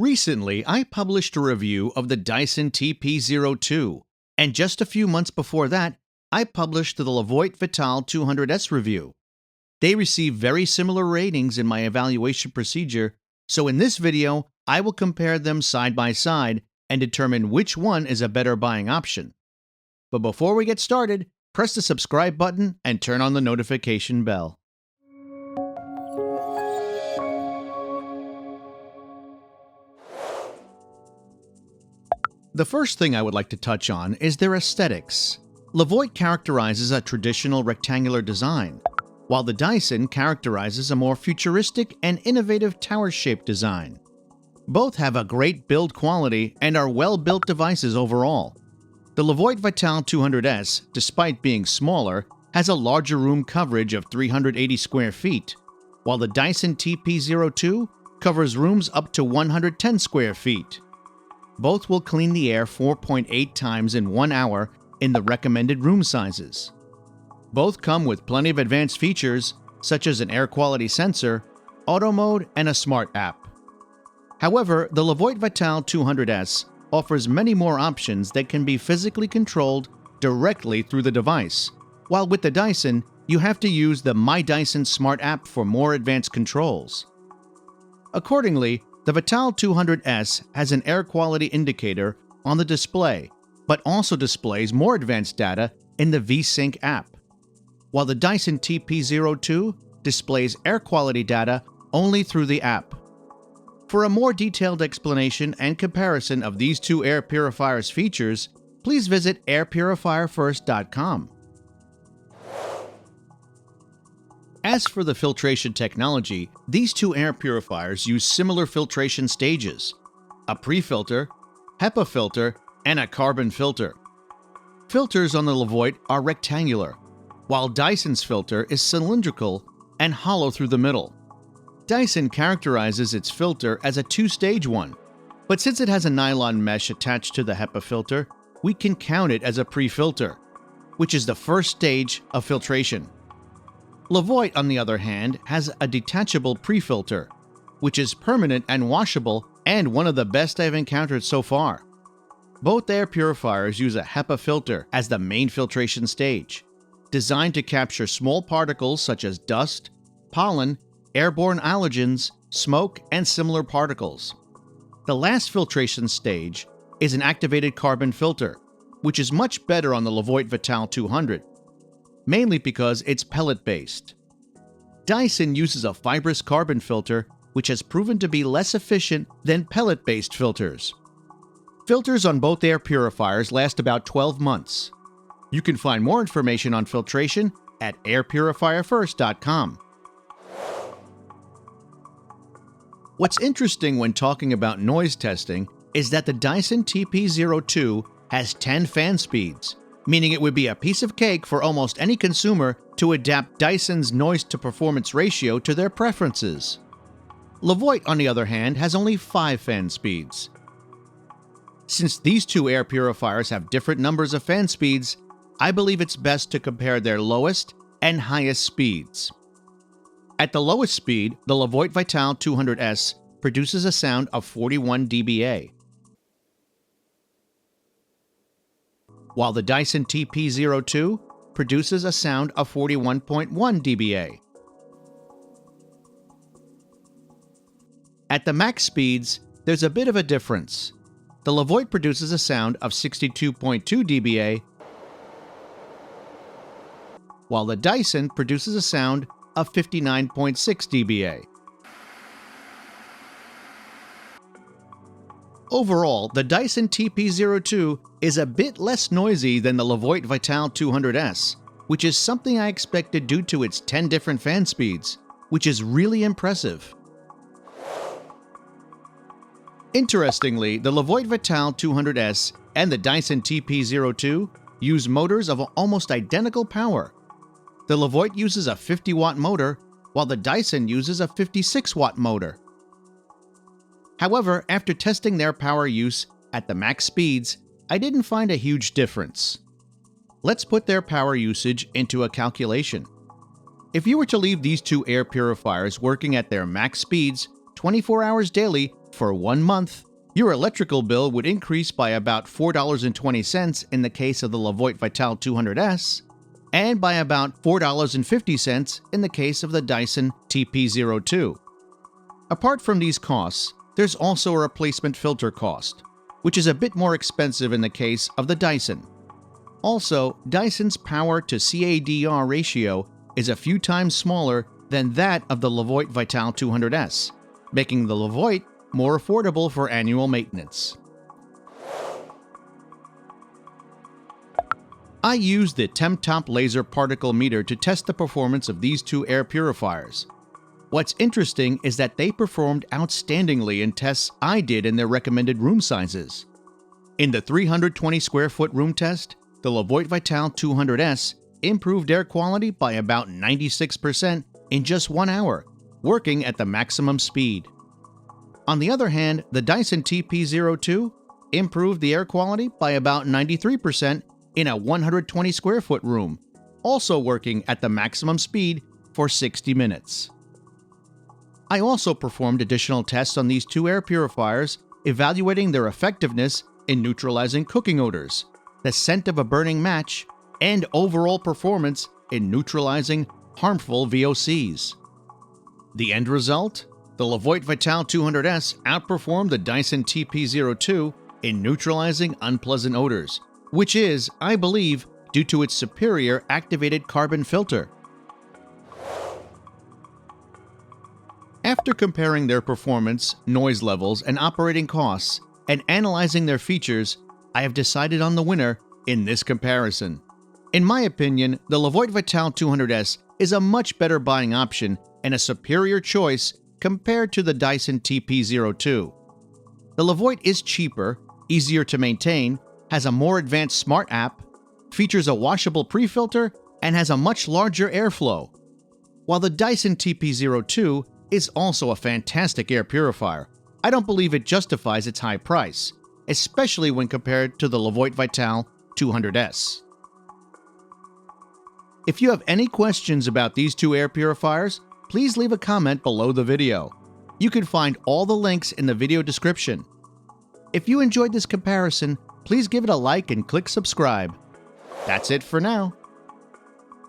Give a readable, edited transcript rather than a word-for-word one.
Recently, I published a review of the Dyson TP02, and just a few months before that, I published the Levoit Vital 200S review. They receive very similar ratings in my evaluation procedure, so in this video, I will compare them side by side and determine which one is a better buying option. But before we get started, press the subscribe button and turn on the notification bell. The first thing I would like to touch on is their aesthetics. Levoit characterizes a traditional rectangular design, while the Dyson characterizes a more futuristic and innovative tower-shaped design. Both have a great build quality and are well-built devices overall. The Levoit Vital 200S, despite being smaller, has a larger room coverage of 380 square feet, while the Dyson TP02 covers rooms up to 110 square feet. Both will clean the air 4.8 times in 1 hour in the recommended room sizes. Both come with plenty of advanced features, such as an air quality sensor, auto mode, and a smart app. However, the Levoit Vital 200S offers many more options that can be physically controlled directly through the device, while with the Dyson, you have to use the My Dyson Smart app for more advanced controls. Accordingly, the Vital 200S has an air quality indicator on the display, but also displays more advanced data in the VSync app, while the Dyson TP02 displays air quality data only through the app. For a more detailed explanation and comparison of these two air purifiers' features, please visit airpurifierfirst.com. As for the filtration technology, these two air purifiers use similar filtration stages: a pre-filter, HEPA filter, and a carbon filter. Filters on the Levoit are rectangular, while Dyson's filter is cylindrical and hollow through the middle. Dyson characterizes its filter as a two-stage one, but since it has a nylon mesh attached to the HEPA filter, we can count it as a pre-filter, which is the first stage of filtration. Levoit, on the other hand, has a detachable pre-filter, which is permanent and washable and one of the best I've encountered so far. Both air purifiers use a HEPA filter as the main filtration stage, designed to capture small particles such as dust, pollen, airborne allergens, smoke, and similar particles. The last filtration stage is an activated carbon filter, which is much better on the Levoit Vital 200. Mainly because it's pellet-based. Dyson uses a fibrous carbon filter, which has proven to be less efficient than pellet-based filters. Filters on both air purifiers last about 12 months. You can find more information on filtration at airpurifierfirst.com. What's interesting when talking about noise testing is that the Dyson TP02 has 10 fan speeds, meaning it would be a piece of cake for almost any consumer to adapt Dyson's noise-to-performance ratio to their preferences. Levoit, on the other hand, has only 5 fan speeds. Since these two air purifiers have different numbers of fan speeds, I believe it's best to compare their lowest and highest speeds. At the lowest speed, the Levoit Vital 200S produces a sound of 41 dBA, while the Dyson TP02 produces a sound of 41.1 dBA. At the max speeds, there's a bit of a difference. The Levoit produces a sound of 62.2 dBA, while the Dyson produces a sound of 59.6 dBA. Overall, the Dyson TP02 is a bit less noisy than the Levoit Vital 200S, which is something I expected due to its 10 different fan speeds, which is really impressive. Interestingly, the Levoit Vital 200S and the Dyson TP02 use motors of almost identical power. The Levoit uses a 50-watt motor, while the Dyson uses a 56-watt motor. However, after testing their power use at the max speeds, I didn't find a huge difference. Let's put their power usage into a calculation. If you were to leave these two air purifiers working at their max speeds 24 hours daily For 1 month, your electrical bill would increase by about $4.20 in the case of the Levoit Vital 200S, and by about $4.50 in the case of the Dyson TP02. Apart from these costs, there's also a replacement filter cost, which is a bit more expensive in the case of the Dyson. Also, Dyson's power to CADR ratio is a few times smaller than that of the Levoit Vital 200S, making the Levoit more affordable for annual maintenance. I used the Temp-Top laser particle meter to test the performance of these two air purifiers. What's interesting is that they performed outstandingly in tests I did in their recommended room sizes. In the 320 square foot room test, the Levoit Vital 200S improved air quality by about 96% in just 1 hour, working at the maximum speed. On the other hand, the Dyson TP02 improved the air quality by about 93% in a 120 square foot room, also working at the maximum speed for 60 minutes. I also performed additional tests on these two air purifiers, evaluating their effectiveness in neutralizing cooking odors, the scent of a burning match, and overall performance in neutralizing harmful VOCs. The end result? The Levoit Vital 200S outperformed the Dyson TP02 in neutralizing unpleasant odors, which is, I believe, due to its superior activated carbon filter. After comparing their performance, noise levels, and operating costs, and analyzing their features, I have decided on the winner in this comparison. In my opinion, the Levoit Vital 200S is a much better buying option and a superior choice compared to the Dyson TP02. The Levoit is cheaper, easier to maintain, has a more advanced smart app, features a washable pre-filter, and has a much larger airflow. While the Dyson TP02 is also a fantastic air purifier, I don't believe it justifies its high price, especially when compared to the Levoit Vital 200S. If you have any questions about these two air purifiers, please leave a comment below the video. You can find all the links in the video description. If you enjoyed this comparison, please give it a like and click subscribe. That's it for now.